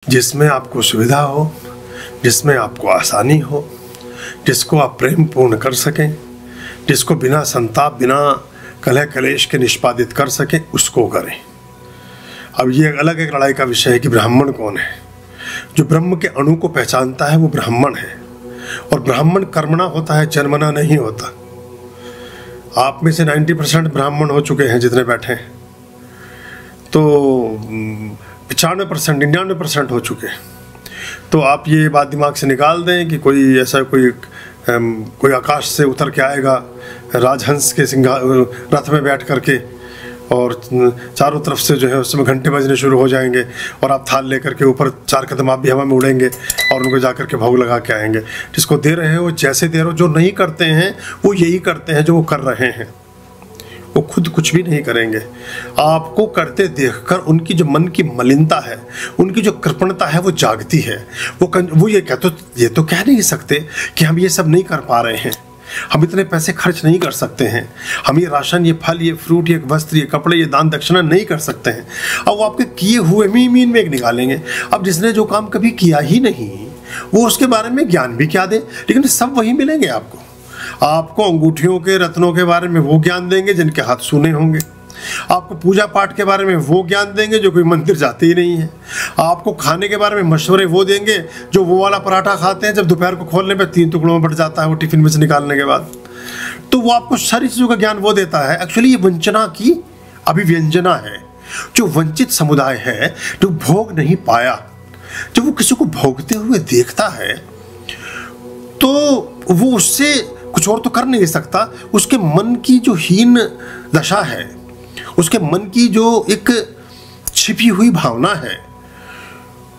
जिसमें आपको सुविधा हो, जिसमें आपको आसानी हो, जिसको आप प्रेम पूर्ण कर सकें, जिसको बिना संताप बिना कलह कलेश के निष्पादित कर सकें, उसको करें। अब ये अलग एक लड़ाई का विषय है कि ब्राह्मण कौन है। जो ब्रह्म के अणु को पहचानता है वो ब्राह्मण है, और ब्राह्मण कर्मणा होता है, जन्मना नहीं होता। आप में से 90% ब्राह्मण हो चुके हैं जितने बैठे हैं, तो 95% 99% हो चुके हैं। तो आप ये बात दिमाग से निकाल दें कि कोई ऐसा कोई आकाश से उतर के आएगा राजहंस के रथ में बैठ करके, और चारों तरफ से जो है उस समय घंटे बजने शुरू हो जाएंगे, और आप थाल लेकर के ऊपर 4 कदम आप भी हवा में उड़ेंगे और उनको जाकर के भोग लगा के आएंगे। जिसको दे रहे हो जैसे दे रहे हो, जो नहीं करते हैं वो यही करते हैं जो वो कर रहे हैं, वो खुद कुछ भी नहीं करेंगे। आपको करते देखकर उनकी जो मन की मलिनता है, उनकी जो कृपणता है वो जागती है। वो ये तो कह नहीं सकते कि हम ये सब नहीं कर पा रहे हैं, हम इतने पैसे खर्च नहीं कर सकते हैं, हम ये राशन, ये फल, ये फ्रूट, ये वस्त्र, ये कपड़े, ये दान दक्षिणा नहीं कर सकते हैं। अब वो आपके किए हुए मीन में एक निकालेंगे। अब जिसने जो काम कभी किया ही नहीं, वो उसके बारे में ज्ञान भी क्या दे, लेकिन सब वही मिलेंगे आपको। आपको अंगूठियों के रत्नों के बारे में वो ज्ञान देंगे जिनके हाथ सूने होंगे, आपको पूजा पाठ के बारे में वो ज्ञान देंगे जो कोई मंदिर जाते ही नहीं है, आपको खाने के बारे में मशवरे वो देंगे जो वो वाला पराठा खाते हैं जब दोपहर को खोलने पे 3 टुकड़ों में बट जाता है वो टिफिन में से निकालने के बाद। तो वो आपको सारी चीज़ों का ज्ञान वो देता है। एक्चुअली ये वंचना की अभिव्यंजना है। जो वंचित समुदाय है, जो भोग नहीं पाया, जब वो किसी को भोगते हुए देखता है तो वो उससे कुछ और तो कर नहीं सकता। उसके मन की जो हीन दशा है, उसके मन की जो एक छिपी हुई भावना है,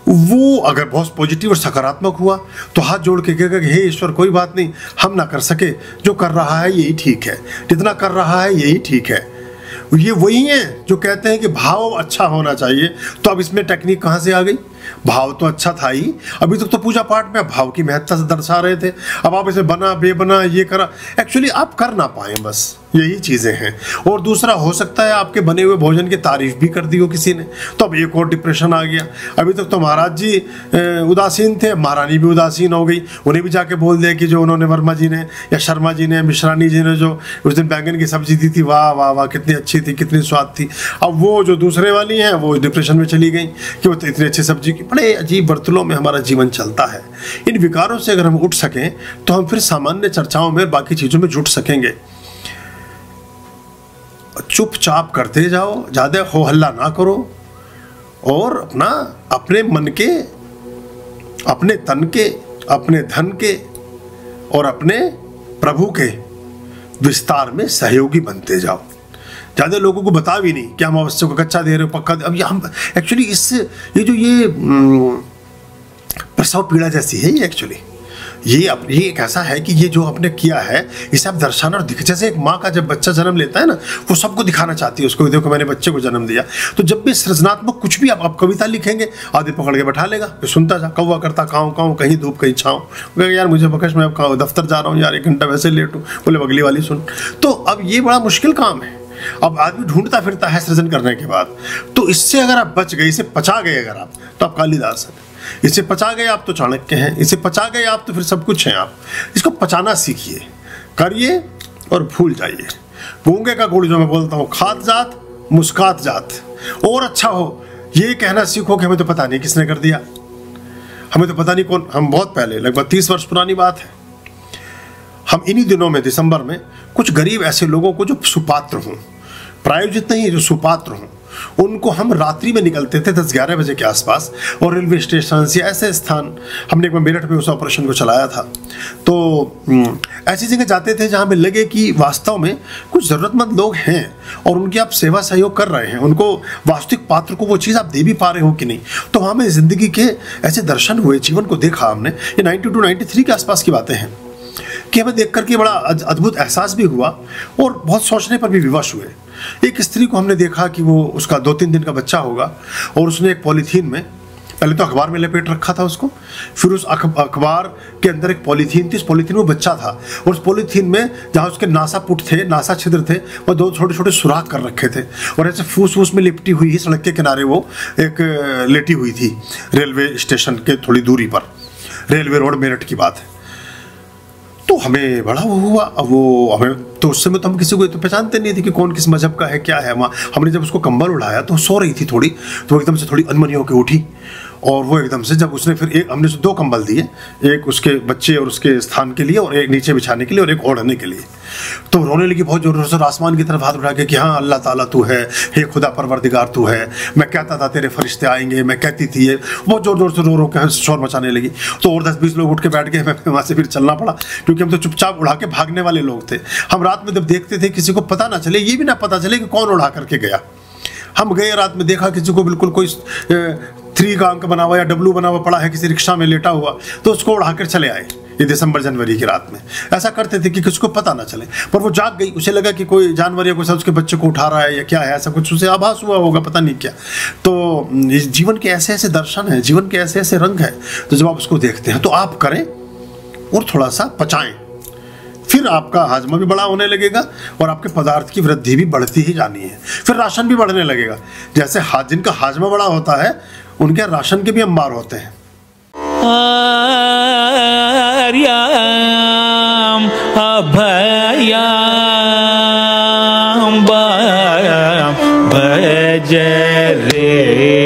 वो अगर बहुत पॉजिटिव और सकारात्मक हुआ तो हाथ जोड़ के कहेगा कि हे ईश्वर, कोई बात नहीं, हम ना कर सके, जो कर रहा है यही ठीक है, जितना कर रहा है यही ठीक है। ये वही है जो कहते हैं कि भाव अच्छा होना चाहिए। तो अब इसमें टेक्निक कहाँ से आ गई? भाव तो अच्छा था ही, अभी तक तो पूजा पाठ में भाव की महत्ता से दर्शा रहे थे। अब आप इसे बना बेबना ये करा, एक्चुअली आप कर ना पाए, बस यही चीज़ें हैं। और दूसरा हो सकता है आपके बने हुए भोजन की तारीफ भी कर दी हो किसी ने, तो अब एक और डिप्रेशन आ गया। अभी तक तो महाराज जी उदासीन थे, महारानी भी उदासीन हो गई। उन्हें भी जाके बोल दिया कि जो उन्होंने वर्मा जी ने या शर्मा जी ने, मिश्रानी जी ने जो उस दिन बैंगन की सब्जी दी थी, वाह वाह वाह, कितनी अच्छी थी, कितनी स्वाद थी। अब वो जो दूसरे वाली हैं वो डिप्रेशन में चली गई कि वो इतनी अच्छी सब्जी की। बड़े अजीब बर्तनों में हमारा जीवन चलता है। इन विकारों से अगर हम उठ सकें तो हम फिर सामान्य चर्चाओं में, बाकी चीज़ों में जुट सकेंगे। चुपचाप करते जाओ, ज़्यादा हो हल्ला ना करो, और अपने मन के, अपने तन के, अपने धन के और अपने प्रभु के विस्तार में सहयोगी बनते जाओ। ज़्यादा लोगों को बता भी नहीं कि हम अवश्य को कच्चा दे रहे हो, पक्का दे। अब ये हम एक्चुअली ये प्रसव पीड़ा जैसी है ये। एक्चुअली ये एक ऐसा है कि ये जो आपने किया है इसे आप दर्शाना और दिख, जैसे एक माँ का जब बच्चा जन्म लेता है ना, वो सबको दिखाना चाहती है उसको, देखो मैंने बच्चे को जन्म दिया। तो जब भी सृजनात्मक कुछ भी आप कविता लिखेंगे, आधे पकड़ के बैठा लेगा, फिर सुनता जा, कौवा करता काँव काँव, कहीं धूप कहीं छाँव। यार मुझे बकश, मैं अब दफ्तर जा रहा हूँ यार, 1 घंटा वैसे लेट हूँ, बोले अगली वाली सुन। तो अब ये बड़ा मुश्किल काम है। अब आदमी ढूंढता फिरता है सृजन करने के बाद। तो इससे अगर आप बच गए, इसे पचा गए अगर आप, तो आप कालिदास हैं। इसे पचा गए आप तो चाणक्य हैं। इसे पचा गए आप तो फिर सब कुछ हैं आप। इसको पचाना सीखिए, करिए और भूल जाइए। गूंगे का गुड़ जो मैं बोलता हूँ, खात जात मुस्कात जात। और अच्छा हो ये कहना सीखो कि हमें तो पता नहीं किसने कर दिया, हमें तो पता नहीं कौन। हम बहुत पहले, लगभग 30 वर्ष पुरानी बात है, हम इन्हीं दिनों में दिसंबर में कुछ गरीब ऐसे लोगों को जो सुपात्र हों, प्रायोजित नहीं, जो सुपात्र हों, उनको हम रात्रि में निकलते थे 10-11 बजे के आसपास, और रेलवे स्टेशन से ऐसे स्थान, हमने एक बार मेरठ में उस ऑपरेशन को चलाया था। तो ऐसी जगह जाते थे जहाँ हमें लगे कि वास्तव में कुछ ज़रूरतमंद लोग हैं और उनकी आप सेवा सहयोग कर रहे हैं, उनको वास्तविक पात्र को वो चीज़ आप दे भी पा रहे हो कि नहीं। तो वहाँ में ज़िंदगी के ऐसे दर्शन हुए, जीवन को देखा हमने। ये 92-93 के आसपास की बातें हैं कि हमें देख करके बड़ा अद्भुत एहसास भी हुआ और बहुत सोचने पर भी विवश हुए। एक स्त्री को हमने देखा कि वो, उसका 2-3 दिन का बच्चा होगा, और उसने एक पॉलीथीन में पहले तो अखबार में लपेट रखा था उसको, फिर उस अखबार के अंदर एक पॉलीथीन थी, उस पॉलीथीन में बच्चा था, और उस पॉलीथीन में जहाँ उसके नासा पुट थे, नासा छिद्र थे, वो 2 छोटे छोटे सुराख कर रखे थे, और ऐसे फूस फूस में लिपटी हुई ही सड़क के किनारे वो एक लेटी हुई थी, रेलवे स्टेशन के थोड़ी दूरी पर, रेलवे रोड मेरठ की बात है। तो हमें बड़ा वो हुआ, अब वो हमें तो उस समय तो हम किसी को तो पहचानते नहीं थे कि कौन किस मजहब का है क्या है वहाँ। हमने जब उसको कंबल उड़ाया तो सो रही थी थोड़ी, तो एकदम से थोड़ी अनमनी होकर उठी, और वो एकदम से जब उसने फिर हमने 2 कंबल दिए, एक उसके बच्चे और उसके स्थान के लिए, और एक नीचे बिछाने के लिए, और एक ओढ़ने के लिए। तो रोने लगी बहुत जोर से, आसमान की तरफ हाथ उठा के कि हाँ अल्लाह ताला तू है, हे खुदा परवरदिगार तू है, मैं कहता था तेरे फरिश्ते आएंगे, मैं कहती थी ये, बहुत जोर जोर से रो के शोर मचाने लगी। तो और 10-20 लोग उठ के बैठ गए, मैं वहाँ से फिर चलना पड़ा, क्योंकि हम तो चुपचाप उड़ा के भागने वाले लोग थे। हम रात में जब देखते थे किसी को पता ना चले, ये भी ना पता चले कि कौन उड़ा करके गया। हम गए रात में, देखा किसी को बिल्कुल कोई 3 का अंक बना हुआ या W बना हुआ पड़ा है किसी रिक्शा में लेटा हुआ, तो उसको उड़ाकर चले आए। ये दिसंबर जनवरी की रात में ऐसा करते थे कि किसी को पता ना चले, पर वो जाग गई, उसे लगा कि कोई जानवर या कोई सा उसके बच्चे को उठा रहा है या क्या है, ऐसा कुछ उसे आभास हुआ होगा, पता नहीं क्या। तो जीवन के ऐसे ऐसे दर्शन है, जीवन के ऐसे ऐसे रंग है, तो जब आप उसको देखते हैं तो आप करें और थोड़ा सा पचाएं, फिर आपका हाजमा भी बड़ा होने लगेगा और आपके पदार्थ की वृद्धि भी बढ़ती ही जानी है, फिर राशन भी बढ़ने लगेगा। जैसे जिनका हाजमा बड़ा होता है उनके राशन के भी अंबार होते हैं। आर्याम अभयाम भज रे